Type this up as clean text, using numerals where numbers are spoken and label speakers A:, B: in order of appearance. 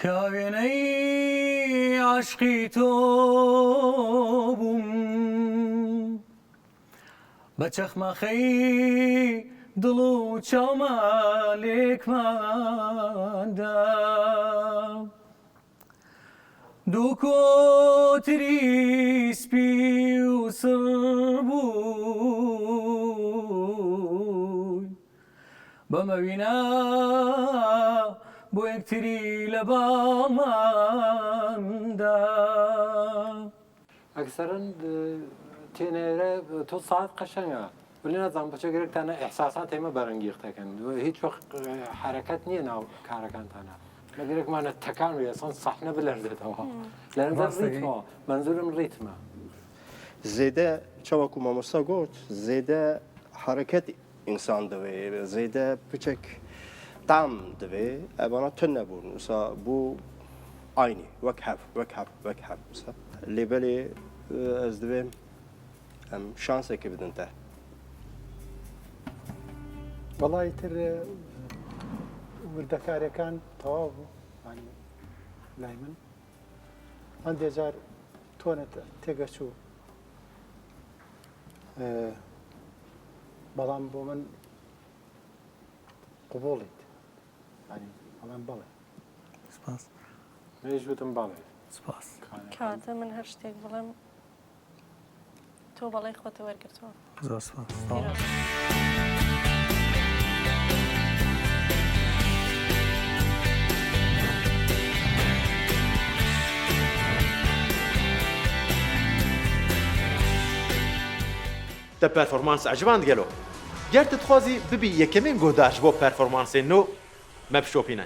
A: کاوێنەی عاشقی تۆ بووم بە چەخمەخەی دڵ و چاومالێکماندا دوو کۆتری سپی و سڕ بووی بەمەوینا بۆ یەکتری لە باڵماندا
B: ئەکسەرن تێنێرە تۆ ساعت قەشەنگە ولی نازانم بە چێگرێکتانە ئەحساسات ئێمە بەرەنگیختەکەن هیچ وەخت حرەکەت نییە ناو کارەکانتانە لەگەرێکمانە تەکان وێسان سەحنە بلەرزێتەوە لەنظر ڕیتمەوە منزورم ڕیتمە
C: زێدە چاوەکو مامۆستا گوت زێدە حرەکەت ئینسان دەوێ زێدە پچێک تام دەوێ ئەوانە تون نەبوون وسا بوو ئاینی وەک هەب لێبەلێ ئەس دەوێم ئەم شانسێکی بدنتە
D: وەڵی تر وردەکاریەکان تەواو بوو لای من هەندێک جار تۆنێت تێگەچوو بەڵام بۆ من قوبوڵیت بەڵام بەڵێ
A: سپاس
B: مێژ وتم بەڵێ
A: سپاس
E: کاتە من هەر شتێک بڵێم تۆ بەڵێ خۆتە وەرگرتەوە
A: زۆر سپاس
F: تا پرفورمانس عجباند گلو گرت تخوازی ببی یکمین گوداش بو پرفورمانس نو مبشوپینه